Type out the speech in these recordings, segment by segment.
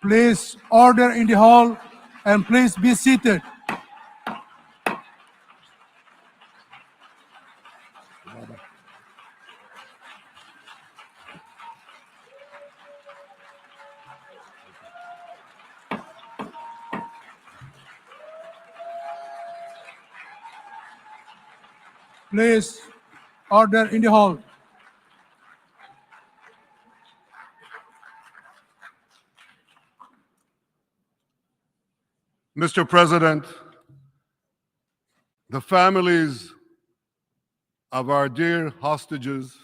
Please order in the hall and please be seated. Please order in the hall. Mr. President, the families of our dear hostages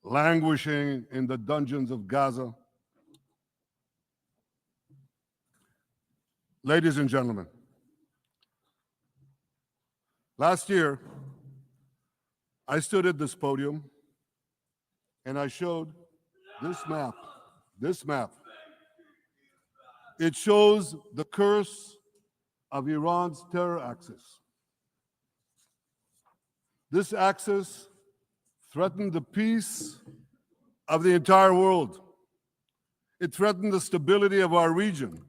languishing in the dungeons of Gaza, ladies and gentlemen, last year, I stood at this podium and I showed this map. It shows the curse of Iran's terror axis. This axis threatened the peace of the entire world. It threatened the stability of our region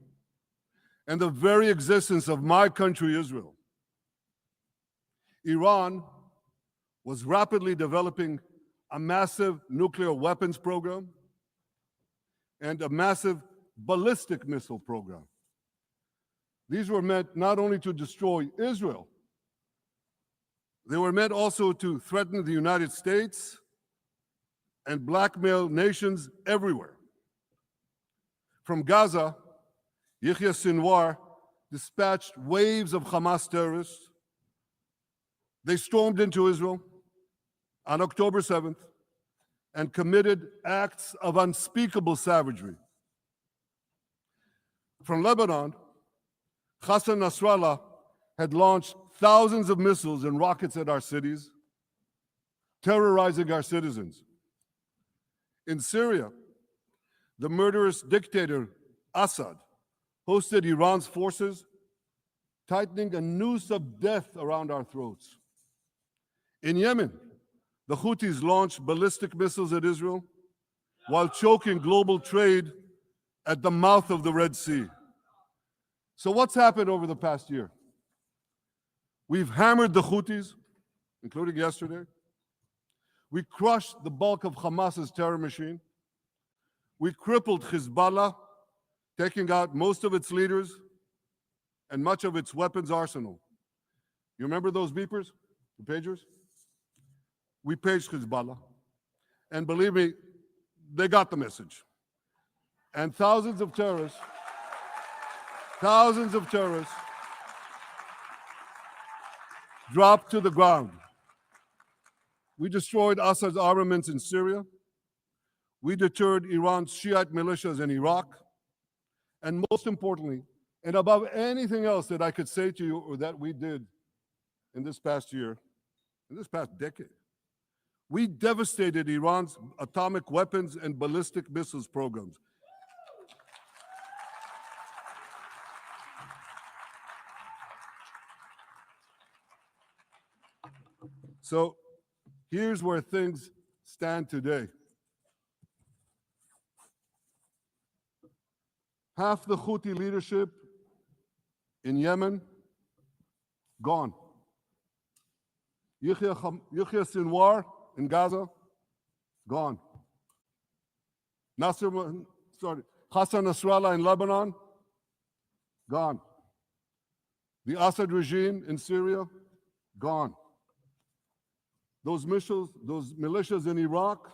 and the very existence of my country, Israel. Iran was rapidly developing a massive nuclear weapons program and a massive ballistic missile program. These were meant not only to destroy Israel, they were meant also to threaten the United States and blackmail nations everywhere. From Gaza, Yahya Sinwar dispatched waves of Hamas terrorists. They stormed into Israel on October 7th and committed acts of unspeakable savagery. From Lebanon, Hassan Nasrallah had launched thousands of missiles and rockets at our cities, terrorizing our citizens. In Syria, the murderous dictator Assad hosted Iran's forces, tightening a noose of death around our throats. In Yemen, the Houthis launched ballistic missiles at Israel while choking global trade at the mouth of the Red Sea. So what's happened over the past year? We've hammered the Houthis, including yesterday. We crushed the bulk of Hamas's terror machine. We crippled Hezbollah, taking out most of its leaders and much of its weapons arsenal. You remember those beepers, the pagers? We paged Hezbollah. And believe me, they got the message. And thousands of terrorists dropped to the ground. We destroyed Assad's armaments in Syria. We deterred Iran's Shiite militias in Iraq. And most importantly, and above anything else that I could say to you or that we did in this past year, in this past decade, we devastated Iran's atomic weapons and ballistic missiles programs. So here's where things stand today. Half the Houthi leadership in Yemen, gone. Yahya Sinwar in Gaza, gone. Hassan Nasrallah in Lebanon, gone. The Assad regime in Syria, gone. Those militias in Iraq,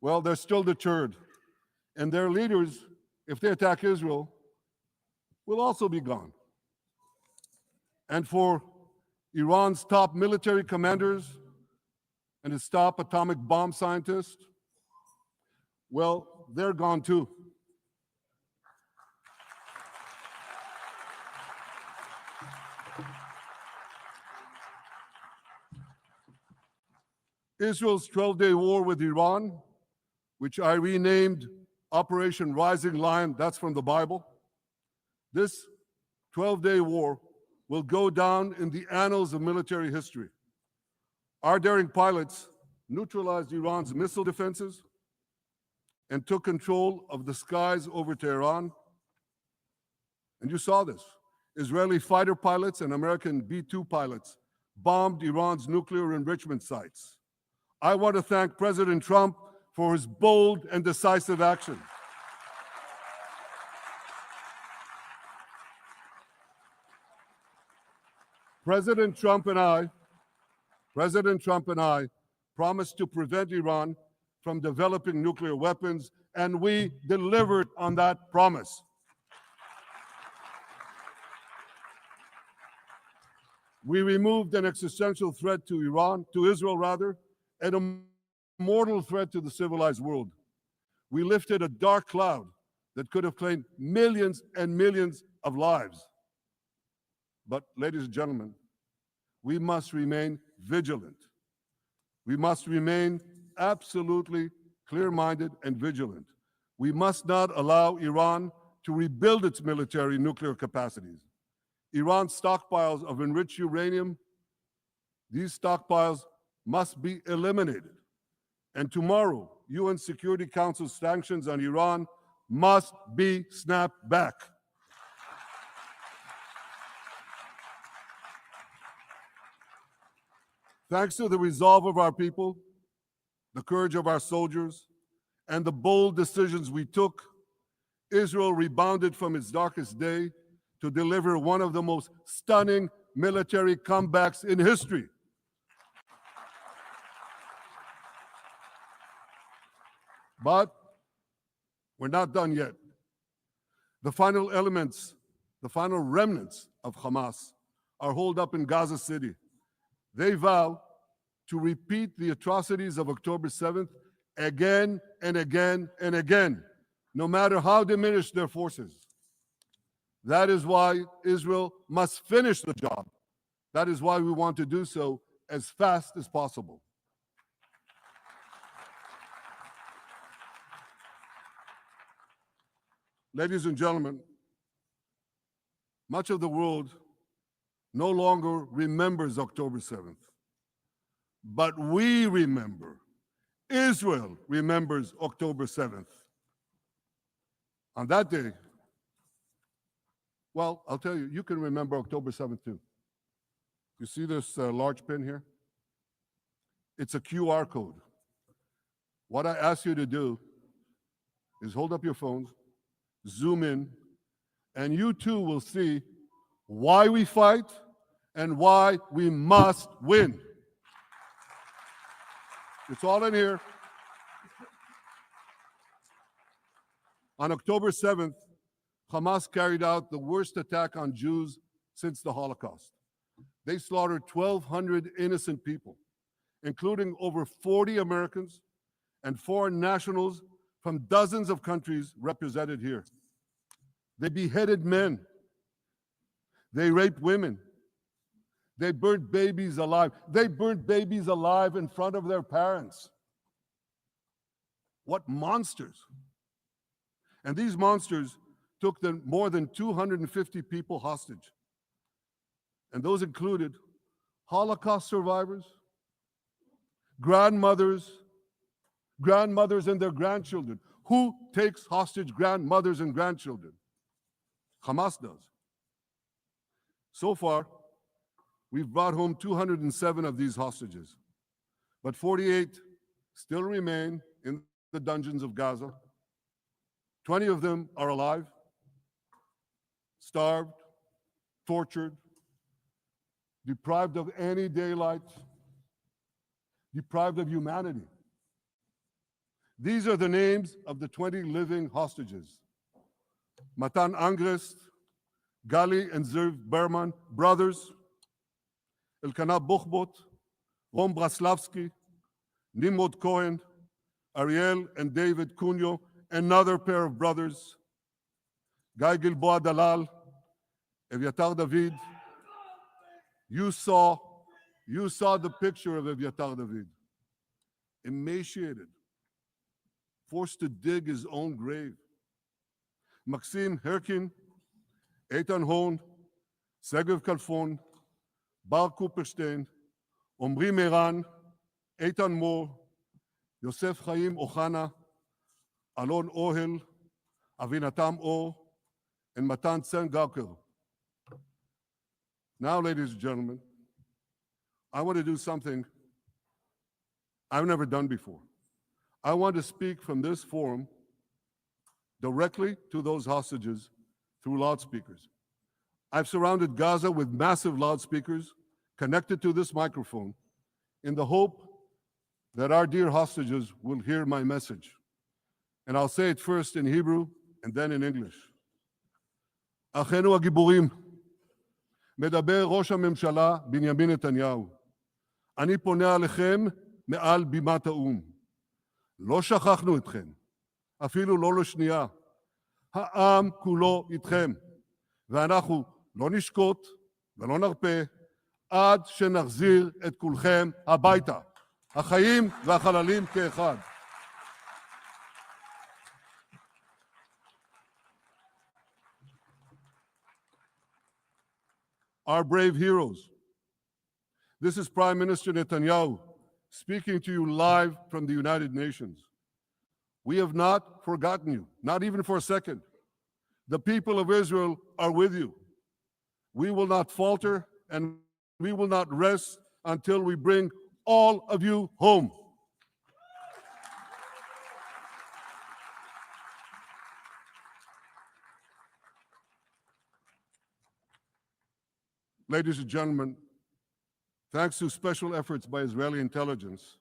well, they're still deterred. And their leaders, if they attack Israel, will also be gone. And for Iran's top military commanders and its top atomic bomb scientists, well, they're gone too. Israel's 12-day war with Iran, which I renamed Operation Rising Lion, that's from the Bible. This 12-day war will go down in the annals of military history. Our daring pilots neutralized Iran's missile defenses, and took control of the skies over Tehran. And you saw this. Israeli fighter pilots and American B-2 pilots bombed Iran's nuclear enrichment sites. I want to thank President Trump for his bold and decisive action. President Trump and I promised to prevent Iran from developing nuclear weapons, and we delivered on that promise. We removed an existential threat to Israel, and a mortal threat to the civilized world. We lifted a dark cloud that could have claimed millions and millions of lives. But, ladies and gentlemen, we must remain vigilant. We must remain absolutely clear-minded and vigilant. We must not allow Iran to rebuild its military nuclear capacities. Iran's stockpiles of enriched uranium, these stockpiles must be eliminated. And tomorrow, UN Security Council sanctions on Iran must be snapped back. Thanks to the resolve of our people, the courage of our soldiers, and the bold decisions we took, Israel rebounded from its darkest day to deliver one of the most stunning military comebacks in history. But we're not done yet. The final remnants of Hamas are holed up in Gaza City. They vow to repeat the atrocities of October 7th again and again and again, no matter how diminished their forces. That is why Israel must finish the job. That is why we want to do so as fast as possible. Ladies and gentlemen, much of the world no longer remembers October 7th, but we remember. Israel remembers October 7th. On that day, well, I'll tell you, you can remember October 7th too. You see this large pin here? It's a QR code. What I ask you to do is hold up your phones, zoom in, and you too will see why we fight and why we must win. It's all in here. On October 7th, Hamas carried out the worst attack on Jews since the Holocaust. They slaughtered 1,200 innocent people, including over 40 Americans and foreign nationals from dozens of countries represented here. They beheaded men. They raped women. They burnt babies alive. They burnt babies alive in front of their parents. What monsters. And these monsters took more than 250 people hostage. And those included Holocaust survivors, grandmothers and their grandchildren. Who takes hostage grandmothers and grandchildren? Hamas does. So far, we've brought home 207 of these hostages, but 48 still remain in the dungeons of Gaza. 20 of them are alive, starved, tortured, deprived of any daylight, deprived of humanity. These are the names of the 20 living hostages. Matan Angrist, Gali and Zev Berman, brothers, Elkanah Buchbot, Rom Braslavsky, Nimrod Cohen, Ariel and David Cunyo, another pair of brothers, Guy Gilboa Dalal, Eviatar David. You saw the picture of Eviatar David, emaciated, forced to dig his own grave. Maxim Herkin, Eitan Horn, Segev Kalfon, Bar Kupperstein, Omri Meran, Eitan Moore, Yosef Chaim Ochana, Alon Ohel, Avinatam O, and Matan Sen-Gaukel. Now, ladies and gentlemen, I want to do something I've never done before. I want to speak from this forum directly to those hostages through loudspeakers. I've surrounded Gaza with massive loudspeakers connected to this microphone in the hope that our dear hostages will hear my message. And I'll say it first in Hebrew and then in English. אחינו הגיבורים, מדבר ראש הממשלה בנימין נתניהו. אני פונה עליכם מעל בימת האו"ם. לא שכחנו אתכם, אפילו לא לשנייה. העם כולו איתכם, ואנחנו לא נשקוט ולא נרפה עד שנחזיר את כולכם הביתה, החיים והחללים כאחד. Our brave heroes. This is Prime Minister Netanyahu speaking to you live from the United Nations. We have not forgotten you, not even for a second. The people of Israel are with you. We will not falter and we will not rest until we bring all of you home. Ladies and gentlemen, thanks to special efforts by Israeli intelligence,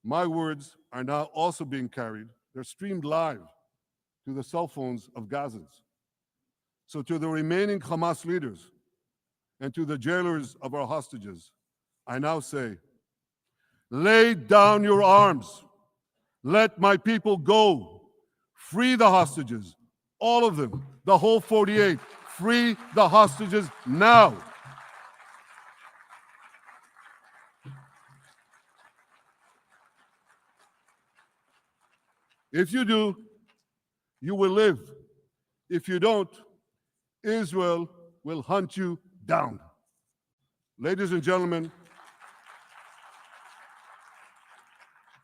my words are now also being carried. They're streamed live to the cell phones of Gazans. So to the remaining Hamas leaders and to the jailers of our hostages, I now say, lay down your arms. Let my people go. Free the hostages, all of them, the whole 48. Free the hostages now. If you do, you will live. If you don't, Israel will hunt you down. Ladies and gentlemen,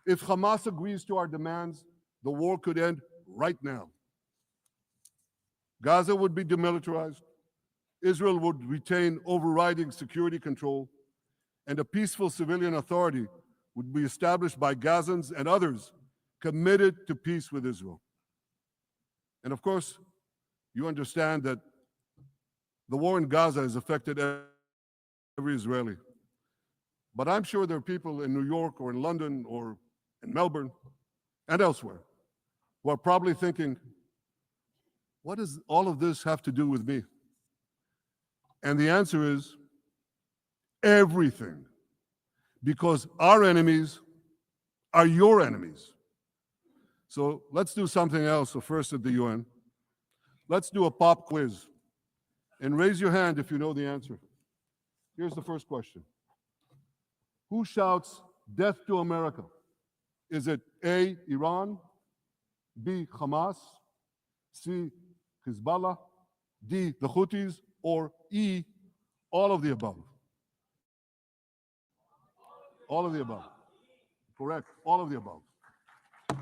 if Hamas agrees to our demands, the war could end right now. Gaza would be demilitarized, Israel would retain overriding security control, and a peaceful civilian authority would be established by Gazans and others committed to peace with Israel. And of course, you understand that the war in Gaza has affected every Israeli. But I'm sure there are people in New York or in London or in Melbourne and elsewhere who are probably thinking, what does all of this have to do with me? And the answer is everything. Because our enemies are your enemies. So let's do something else. So first at the UN, let's do a pop quiz. And raise your hand if you know the answer. Here's the first question. Who shouts death to America? Is it A, Iran, B, Hamas, C, Hezbollah, D, the Houthis, or E, all of the above? All of the above. Correct, all of the above.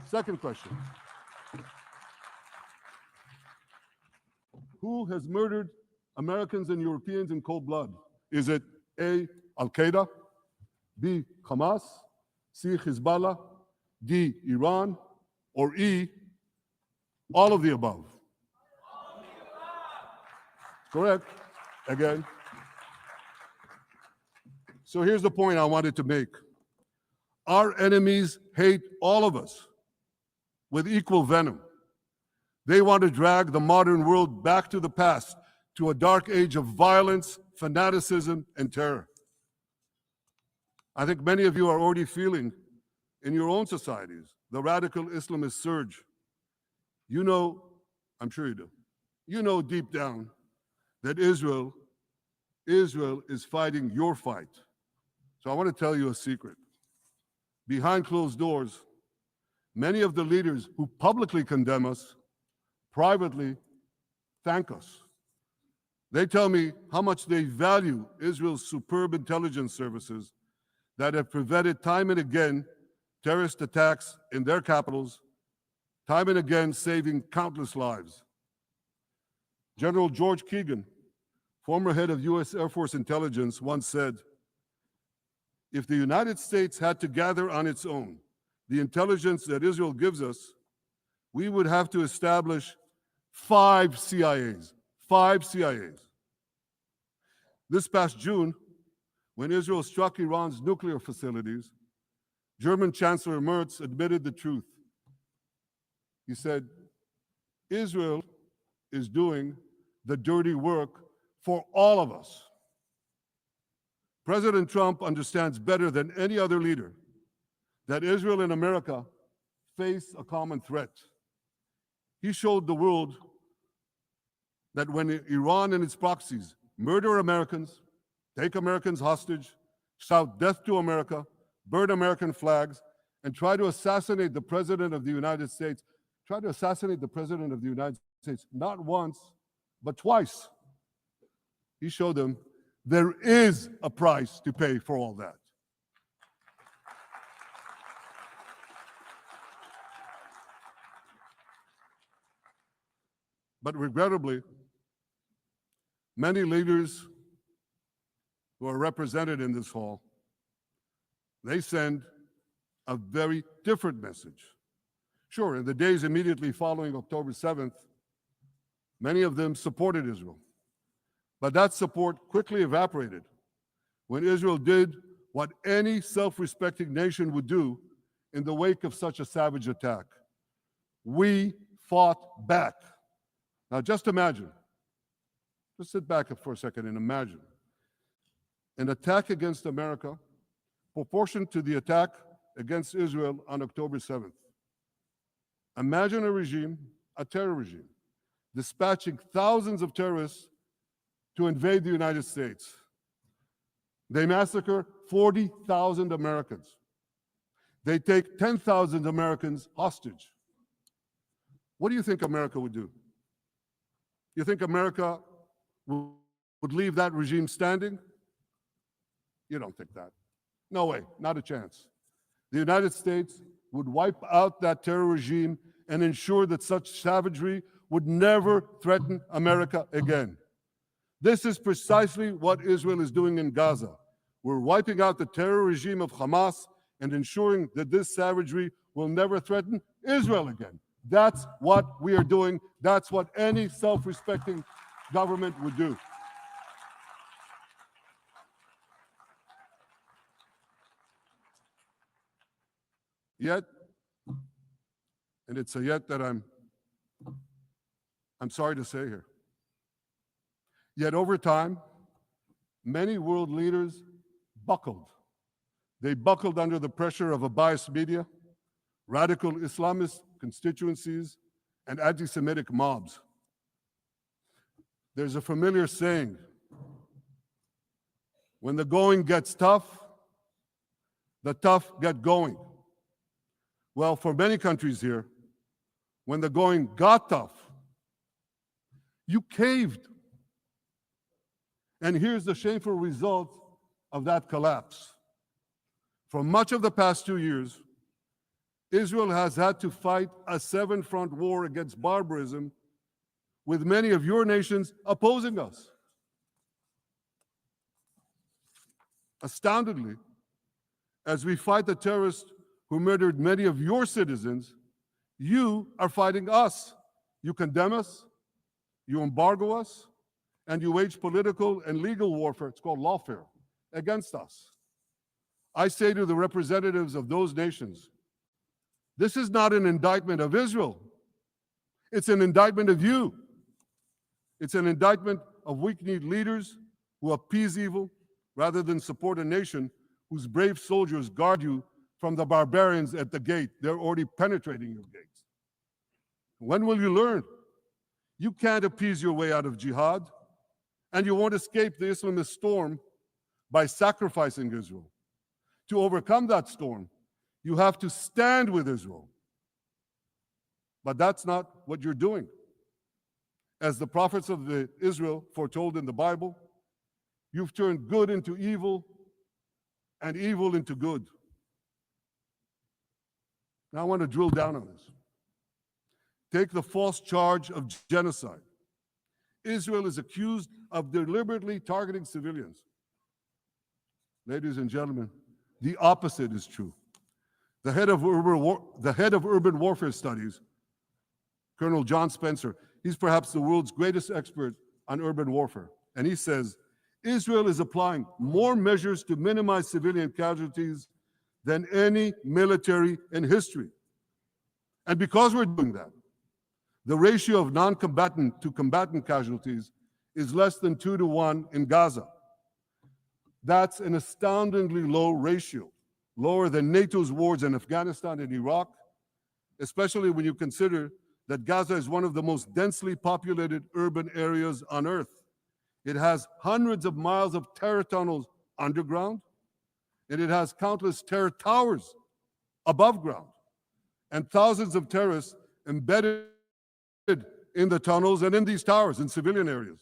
Second question. Who has murdered Americans and Europeans in cold blood? Is it A, Al-Qaeda, B, Hamas, C, Hezbollah, D, Iran, or E, all of the above? Correct. Again. So here's the point I wanted to make. Our enemies hate all of us with equal venom. They want to drag the modern world back to the past, to a dark age of violence, fanaticism, and terror. I think many of you are already feeling in your own societies the radical Islamist surge. You know, I'm sure you do, you know deep down that Israel is fighting your fight. So I want to tell you a secret. Behind closed doors, many of the leaders who publicly condemn us privately thank us. They tell me how much they value Israel's superb intelligence services that have prevented time and again terrorist attacks in their capitals time and again saving countless lives. General George Keegan, former head of U.S. Air Force intelligence, once said, "If the United States had to gather on its own the intelligence that Israel gives us, we would have to establish 5 CIAs. 5 CIAs. This past June, when Israel struck Iran's nuclear facilities, German Chancellor Merz admitted the truth. He said, Israel is doing the dirty work for all of us. President Trump understands better than any other leader that Israel and America face a common threat. He showed the world that when Iran and its proxies murder Americans, take Americans hostage, shout death to America, burn American flags, and try to assassinate the President of the United States, not once, but twice. He showed them there is a price to pay for all that. But regrettably, many leaders who are represented in this hall, they send a very different message. Sure, in the days immediately following October 7th, many of them supported Israel. But that support quickly evaporated when Israel did what any self-respecting nation would do in the wake of such a savage attack. We fought back. Now just imagine, just sit back for a second and imagine an attack against America proportioned to the attack against Israel on October 7th. Imagine a regime, a terror regime, dispatching thousands of terrorists to invade the United States. They massacre 40,000 Americans. They take 10,000 Americans hostage. What do you think America would do? You think America would leave that regime standing? You don't think that. No way, not a chance. The United States would wipe out that terror regime and ensure that such savagery would never threaten America again. This is precisely what Israel is doing in Gaza. We're wiping out the terror regime of Hamas and ensuring that this savagery will never threaten Israel again. That's what we are doing. That's what any self-respecting government would do. Yet, and it's a yet that I'm sorry to say here, yet over time, many world leaders buckled. They buckled under the pressure of a biased media, radical Islamist constituencies, and anti-Semitic mobs. There's a familiar saying, when the going gets tough, the tough get going. Well, for many countries here, when the going got tough, you caved. And here's the shameful result of that collapse. For much of the past 2 years, Israel has had to fight a 7-front war against barbarism with many of your nations opposing us. Astoundingly, as we fight the terrorists who murdered many of your citizens, you are fighting us. You condemn us, you embargo us, and you wage political and legal warfare, it's called lawfare, against us. I say to the representatives of those nations, this is not an indictment of Israel. It's an indictment of you. It's an indictment of weak-kneed leaders who appease evil rather than support a nation whose brave soldiers guard you from the barbarians at the gate. They're already penetrating your gates. When will you learn? You can't appease your way out of jihad, and you won't escape the Islamist storm by sacrificing Israel. To overcome that storm, you have to stand with Israel. But that's not what you're doing. As the prophets of Israel foretold in the Bible, you've turned good into evil and evil into good. Now I want to drill down on this. take the false charge of genocide. Israel is accused of deliberately targeting civilians. Ladies and gentlemen, the opposite is true. The head of urban warfare studies, Colonel John Spencer, he's perhaps the world's greatest expert on urban warfare. And he says, Israel is applying more measures to minimize civilian casualties than any military in history. And because we're doing that, the ratio of non-combatant to combatant casualties is less than 2 to 1 in Gaza. That's an astoundingly low ratio, lower than NATO's wars in Afghanistan and Iraq, especially when you consider that Gaza is one of the most densely populated urban areas on Earth. It has hundreds of miles of terror tunnels underground, and it has countless terror towers above ground, and thousands of terrorists embedded in the tunnels and in these towers in civilian areas.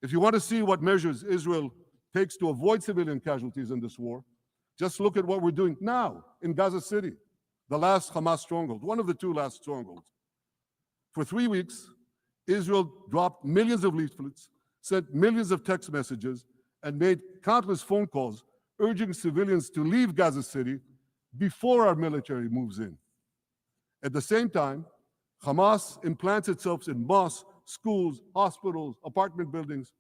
If you want to see what measures Israel takes to avoid civilian casualties in this war, just look at what we're doing now in Gaza City, the last Hamas stronghold, one of the 2 last strongholds. For 3 weeks, Israel dropped millions of leaflets, sent millions of text messages, and made countless phone calls urging civilians to leave Gaza City before our military moves in. At the same time, Hamas implants itself in mosques, schools, hospitals, apartment buildings,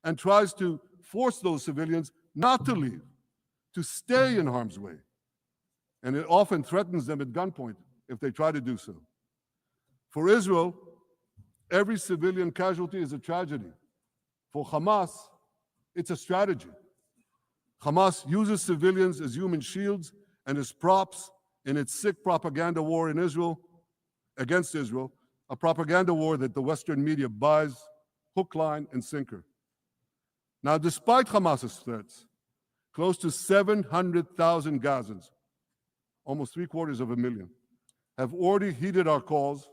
and tries to force those civilians not to leave, to stay in harm's way. And it often threatens them at gunpoint if they try to do so. For Israel, every civilian casualty is a tragedy. For Hamas, it's a strategy. Hamas uses civilians as human shields and as props in its sick propaganda war in Israel, against Israel, a propaganda war that the Western media buys hook, line, and sinker. Now, despite Hamas's threats, close to 700,000 Gazans, almost 750,000, have already heeded our calls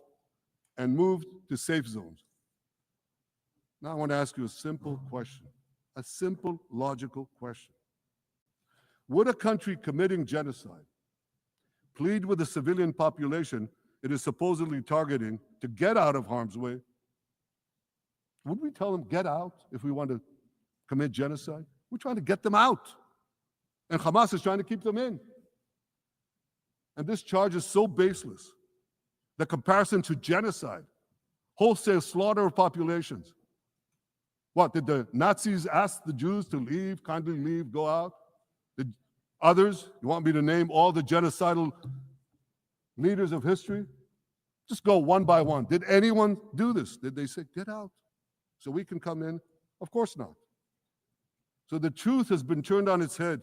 and moved to safe zones. Now, I want to ask you a simple question, a simple, logical question. Would a country committing genocide plead with the civilian population it is supposedly targeting to get out of harm's way? Would we tell them, get out, if we want to commit genocide? We're trying to get them out. And Hamas is trying to keep them in. And this charge is so baseless. The comparison to genocide, wholesale slaughter of populations. What, did the Nazis ask the Jews to leave, kindly leave, go out? Did others, you want me to name all the genocidal leaders of history? Just go one by one. Did anyone do this? Did they say, get out so we can come in? Of course not. So the truth has been turned on its head.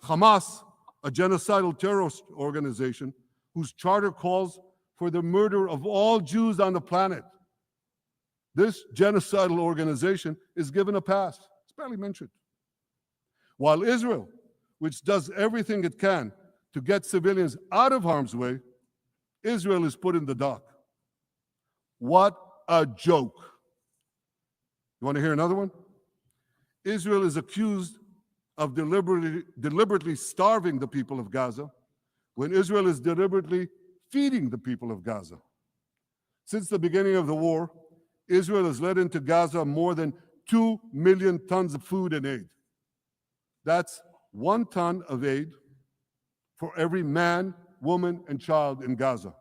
Hamas, a genocidal terrorist organization whose charter calls for the murder of all Jews on the planet. This genocidal organization is given a pass. It's barely mentioned. While Israel, which does everything it can to get civilians out of harm's way, Israel is put in the dock. What a joke. You want to hear another one? Israel is accused of deliberately starving the people of Gaza when Israel is deliberately feeding the people of Gaza. Since the beginning of the war, Israel has let into Gaza more than 2 million tons of food and aid. That's 1 ton of aid for every man, woman, and child in Gaza.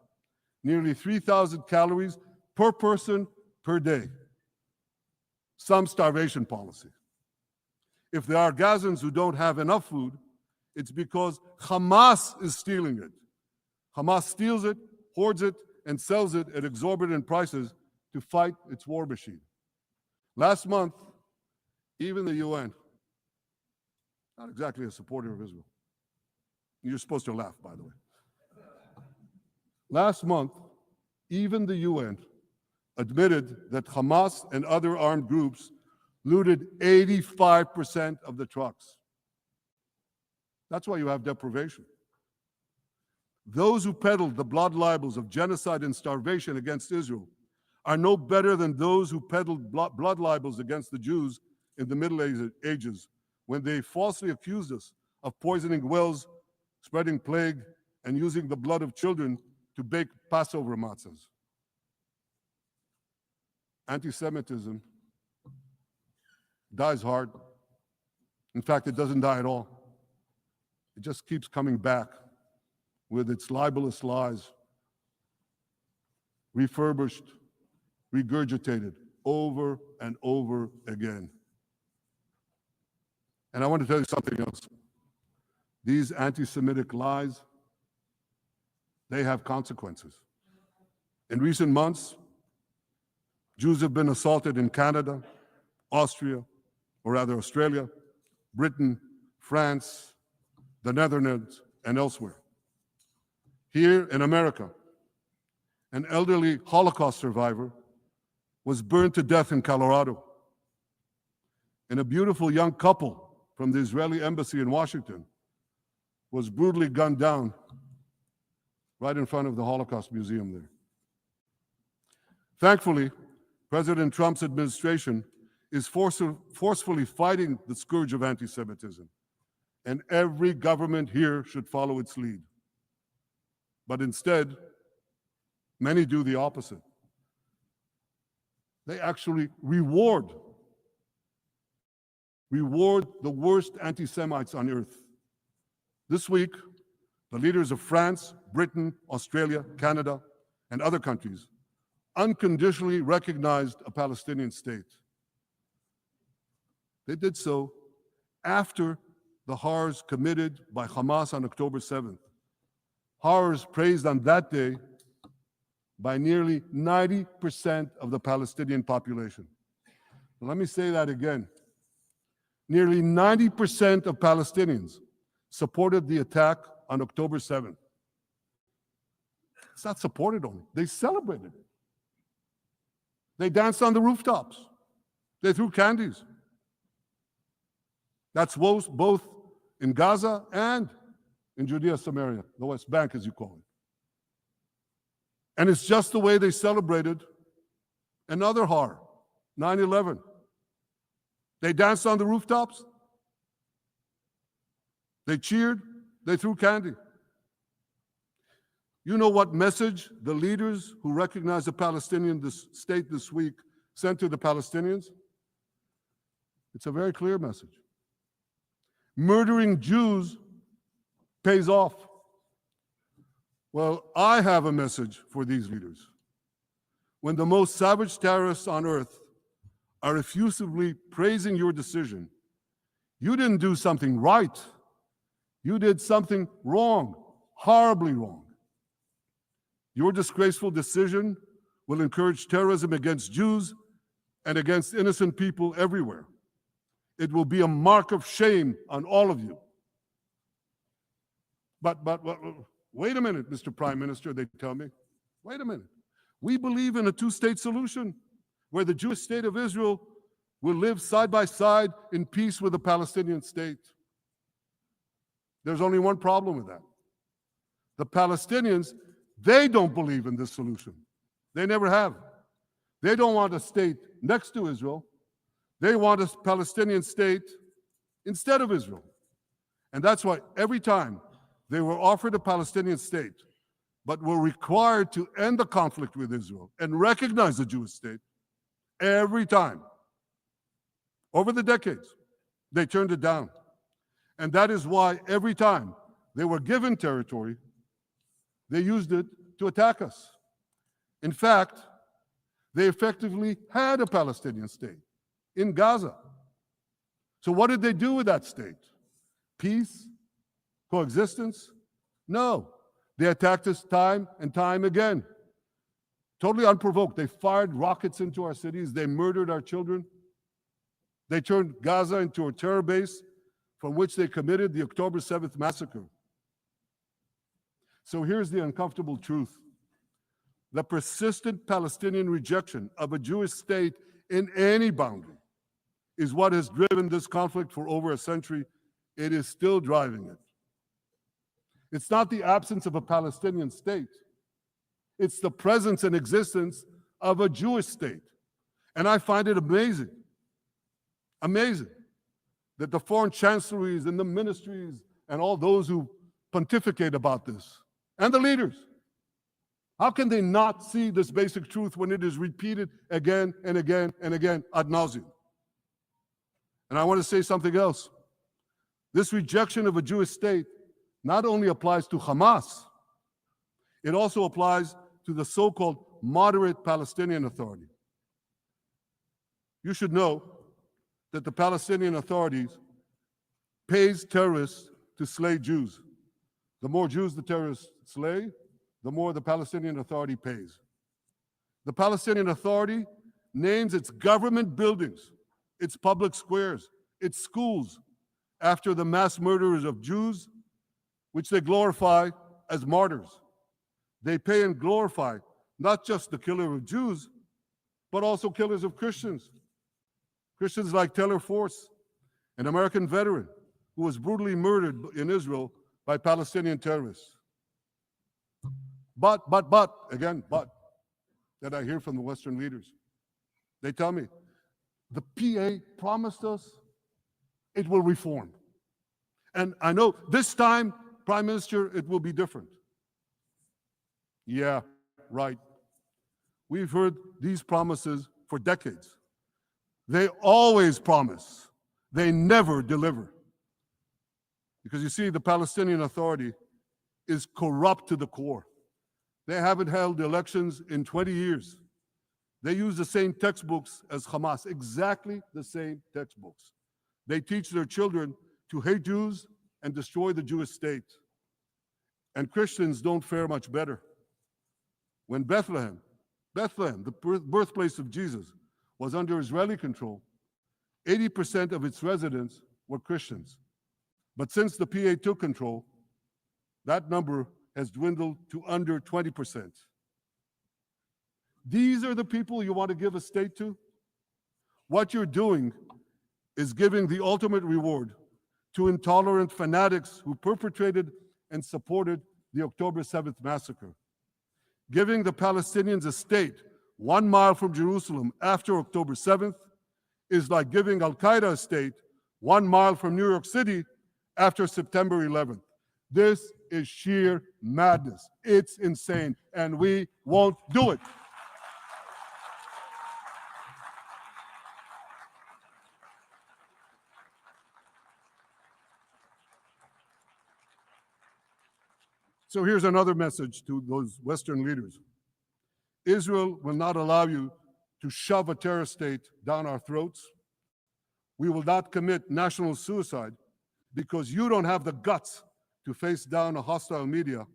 Nearly 3,000 calories per person per day. Some starvation policy. If there are Gazans who don't have enough food, it's because Hamas is stealing it. Hamas steals it, hoards it, and sells it at exorbitant prices to fight its war machine. Last month, even the UN, not exactly a supporter of Israel. You're supposed to laugh, by the way. Last month, even the UN admitted that Hamas and other armed groups looted 85% of the trucks. That's why you have deprivation. Those who peddled the blood libels of genocide and starvation against Israel are no better than those who peddled blood libels against the Jews in the Middle Ages when they falsely accused us of poisoning wells, spreading plague, and using the blood of children to bake Passover matzahs. Anti-Semitism dies hard. In fact, it doesn't die at all. It just keeps coming back with its libelous lies, refurbished, regurgitated over and over again. And I want to tell you something else. These anti-Semitic lies, they have consequences. In recent months, Jews have been assaulted in Canada, Australia, Britain, France, the Netherlands, and elsewhere. Here in America, an elderly Holocaust survivor was burned to death in Colorado. And a beautiful young couple from the Israeli embassy in Washington was brutally gunned down right in front of the Holocaust Museum there. Thankfully, President Trump's administration is forcefully fighting the scourge of anti-Semitism, and every government here should follow its lead. But instead, many do the opposite. They actually reward the worst anti-Semites on earth. This week, the leaders of France, Britain, Australia, Canada, and other countries unconditionally recognized a Palestinian state. They did so after the horrors committed by Hamas on October 7th. Horrors praised on that day by nearly 90% of the Palestinian population. Let me say that again. Nearly 90% of Palestinians supported the attack on October 7th. It's not supported only, they celebrated it. They danced on the rooftops. They threw candies. That's both in Gaza and in Judea, Samaria, the West Bank, as you call it. And it's just the way they celebrated another horror, 9/11. They danced on the rooftops. They cheered. They threw candy. You know what message the leaders who recognize the Palestinian state this week sent to the Palestinians? It's a very clear message. Murdering Jews pays off. Well, I have a message for these leaders. When the most savage terrorists on earth are effusively praising your decision, you didn't do something right. You did something wrong, horribly wrong. Your disgraceful decision will encourage terrorism against Jews and against innocent people everywhere. It will be a mark of shame on all of you. But wait a minute, Mr. Prime Minister, they tell me. Wait a minute. We believe in a two-state solution where the Jewish state of Israel will live side by side in peace with the Palestinian state. There's only one problem with that. The Palestinians, they don't believe in this solution. They never have. They don't want a state next to Israel. They want a Palestinian state instead of Israel. And that's why every time they were offered a Palestinian state, but were required to end the conflict with Israel and recognize the Jewish state, every time, over the decades, they turned it down. And that is why every time they were given territory, they used it to attack us. In fact, they effectively had a Palestinian state in Gaza. So what did they do with that state? Peace? Coexistence? No. They attacked us time and time again. Totally unprovoked. They fired rockets into our cities. They murdered our children. They turned Gaza into a terror base from which they committed the October 7th massacre. So here's the uncomfortable truth. The persistent Palestinian rejection of a Jewish state in any boundary is what has driven this conflict for over a century. It is still driving it. It's not the absence of a Palestinian state. It's the presence and existence of a Jewish state. And I find it amazing that the foreign chancelleries and the ministries and all those who pontificate about this, and the leaders, How can they not see this basic truth when it is repeated again and again and again ad nauseum? And I want to say something else. This rejection of a Jewish state not only applies to Hamas, it also applies to the so-called moderate Palestinian Authority. You should know that the Palestinian authorities pays terrorists to slay Jews. The more Jews the terrorists slay, the more the Palestinian Authority pays. The Palestinian Authority names its government buildings, its public squares, its schools after the mass murderers of Jews, which they glorify as martyrs. They pay and glorify not just the killer of Jews, but also killers of Christians. Christians like Taylor Force, an American veteran who was brutally murdered in Israel by Palestinian terrorists. But, that I hear from the Western leaders. They tell me, the PA promised us it will reform. And I know this time, Prime Minister, it will be different. Yeah, right. We've heard these promises for decades. They always promise. They never deliver. Because you see, the Palestinian Authority is corrupt to the core. They haven't held elections in 20 years. They use the same textbooks as Hamas, exactly the same textbooks. They teach their children to hate Jews and destroy the Jewish state. And Christians don't fare much better. When Bethlehem, the birthplace of Jesus, was under Israeli control, 80% of its residents were Christians. But since the PA took control, that number has dwindled to under 20%. These are the people you want to give a state to? What you're doing is giving the ultimate reward to intolerant fanatics who perpetrated and supported the October 7th massacre. Giving the Palestinians a state 1 mile from Jerusalem after October 7th is like giving Al-Qaeda a state 1 mile from New York City after September 11th. This is sheer madness. It's insane, and we won't do it. So here's another message to those Western leaders. Israel will not allow you to shove a terror state down our throats. We will not commit national suicide because you don't have the guts to face down a hostile media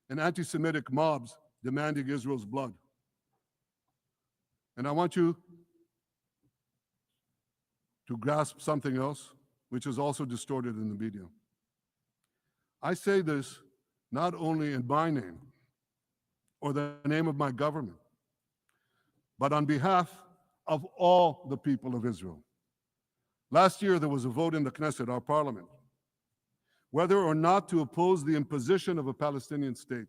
and anti-Semitic mobs demanding Israel's blood. And I want you to grasp something else, which is also distorted in the media. I say this not only in my name or the name of my government, but on behalf of all the people of Israel. Last year, there was a vote in the Knesset, our parliament, whether or not to oppose the imposition of a Palestinian state.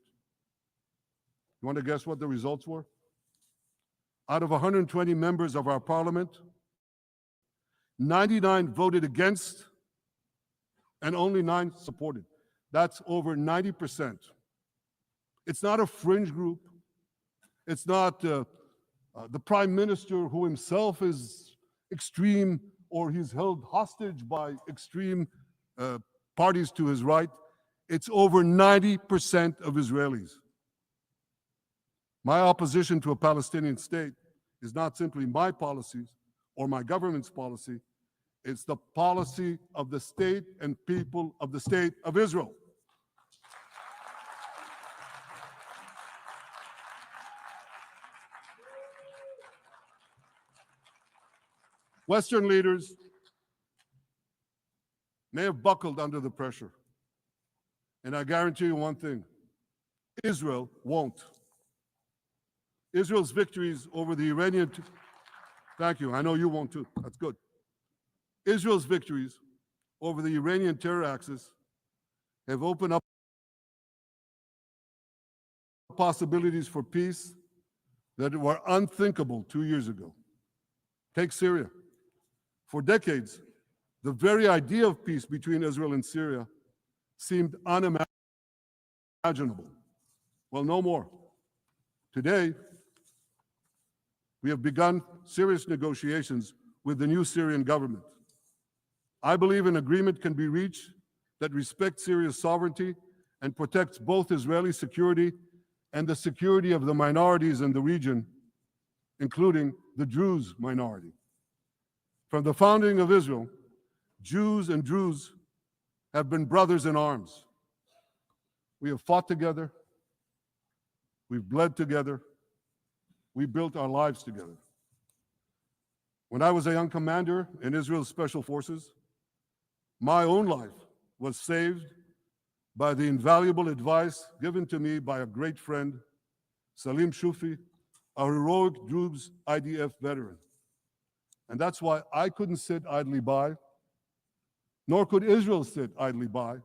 You want to guess what the results were? Out of 120 members of our parliament, 99 voted against and only 9 supported. That's over 90%. It's not a fringe group. It's not the Prime Minister who himself is extreme or he's held hostage by extreme parties to his right. It's over 90% of Israelis. My opposition to a Palestinian state is not simply my policies or my government's policy. It's the policy of the state and people of the state of Israel. Western leaders may have buckled under the pressure. And I guarantee you one thing, Israel won't. Israel's victories over the Iranian, thank you, I know you won't too, that's good. Israel's victories over the Iranian terror axis have opened up possibilities for peace that were unthinkable 2 years ago. Take Syria. For decades, the very idea of peace between Israel and Syria seemed unimaginable. Well, no more. Today, we have begun serious negotiations with the new Syrian government. I believe an agreement can be reached that respects Syria's sovereignty and protects both Israeli security and the security of the minorities in the region, including the Druze minority. From the founding of Israel, Jews and Druze have been brothers in arms. We have fought together, we've bled together, we built our lives together. When I was a young commander in Israel's special forces, my own life was saved by the invaluable advice given to me by a great friend, Salim Shufi, a heroic Druze IDF veteran. And that's why I couldn't sit idly by, nor could Israel sit idly by,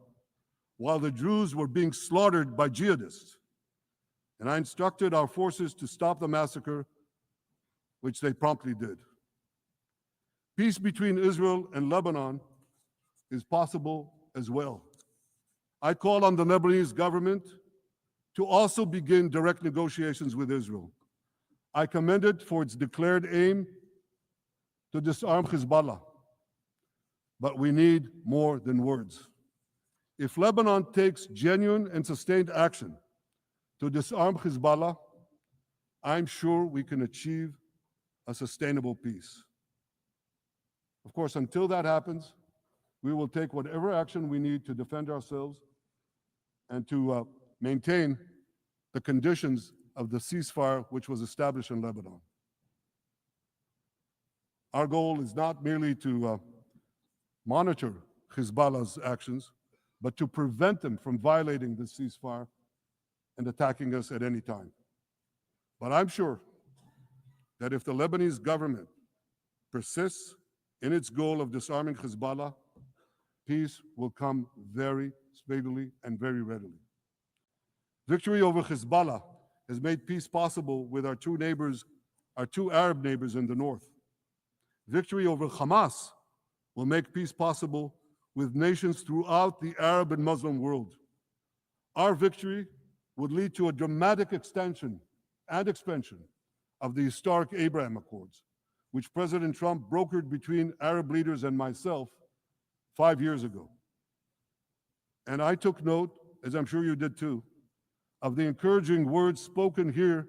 while the Druze were being slaughtered by jihadists. And I instructed our forces to stop the massacre, which they promptly did. Peace between Israel and Lebanon is possible as well. I call on the Lebanese government to also begin direct negotiations with Israel. I commend it for its declared aim to disarm Hezbollah, but we need more than words. If Lebanon takes genuine and sustained action to disarm Hezbollah, I'm sure we can achieve a sustainable peace. Of course, until that happens, we will take whatever action we need to defend ourselves and to maintain the conditions of the ceasefire which was established in Lebanon. Our goal is not merely to monitor Hezbollah's actions, but to prevent them from violating the ceasefire and attacking us at any time. But I'm sure that if the Lebanese government persists in its goal of disarming Hezbollah, peace will come very speedily and very readily. Victory over Hezbollah has made peace possible with our two Arab neighbors in the north. Victory over Hamas will make peace possible with nations throughout the Arab and Muslim world. Our victory would lead to a dramatic extension and expansion of the historic Abraham Accords, which President Trump brokered between Arab leaders and myself 5 years ago. And I took note, as I'm sure you did too, of the encouraging words spoken here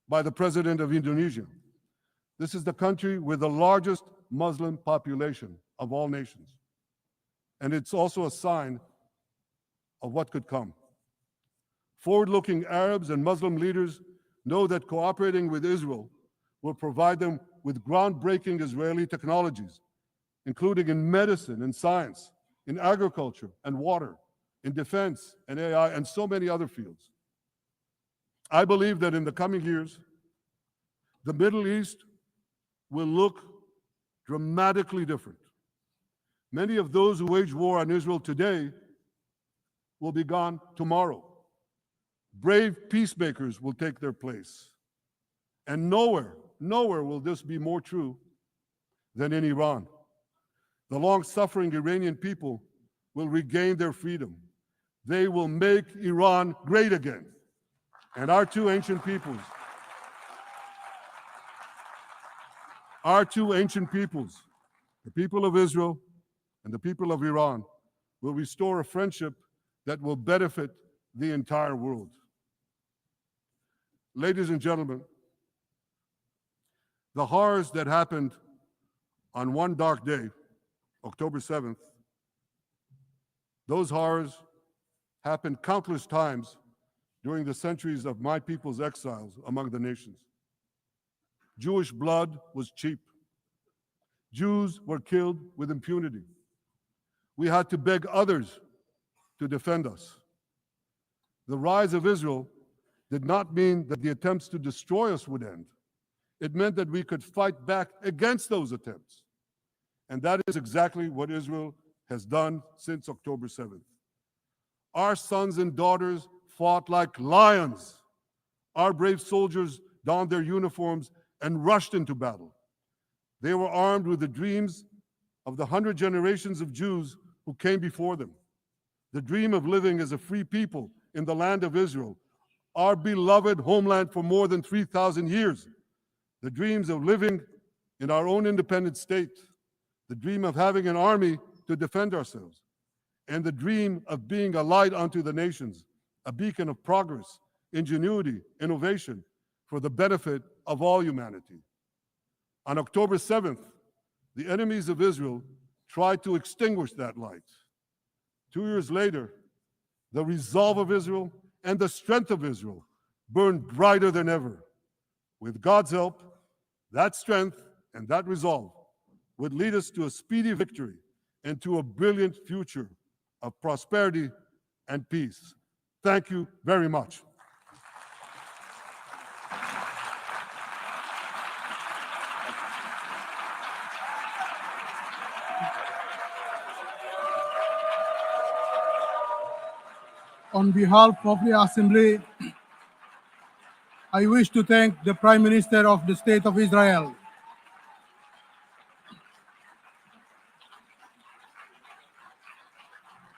by the President of Indonesia. This is the country with the largest Muslim population of all nations. And it's also a sign of what could come. Forward-looking Arabs and Muslim leaders know that cooperating with Israel will provide them with groundbreaking Israeli technologies, including in medicine and science, in agriculture and water, in defense and AI, and so many other fields. I believe that in the coming years, the Middle East will look dramatically different. Many of those who wage war on Israel today will be gone tomorrow. Brave peacemakers will take their place. And nowhere will this be more true than in Iran. The long-suffering Iranian people will regain their freedom. They will make Iran great again. And our two ancient peoples, the people of Israel and the people of Iran, will restore a friendship that will benefit the entire world. Ladies and gentlemen, the horrors that happened on one dark day, October 7th, those horrors happened countless times during the centuries of my people's exiles among the nations. Jewish blood was cheap. Jews were killed with impunity. We had to beg others to defend us. The rise of Israel did not mean that the attempts to destroy us would end. It meant that we could fight back against those attempts. And that is exactly what Israel has done since October 7th. Our sons and daughters fought like lions. Our brave soldiers donned their uniforms and rushed into battle. They were armed with the dreams of the 100 generations of Jews who came before them. The dream of living as a free people in the land of Israel, our beloved homeland for more than 3,000 years, the dreams of living in our own independent state, the dream of having an army to defend ourselves, and the dream of being a light unto the nations, a beacon of progress, ingenuity, innovation, for the benefit of all humanity. On October 7th, the enemies of Israel tried to extinguish that light. 2 years later, the resolve of Israel and the strength of Israel burned brighter than ever. With God's help, that strength and that resolve would lead us to a speedy victory and to a brilliant future of prosperity and peace. Thank you very much. On behalf of the Assembly, I wish to thank the Prime Minister of the State of Israel,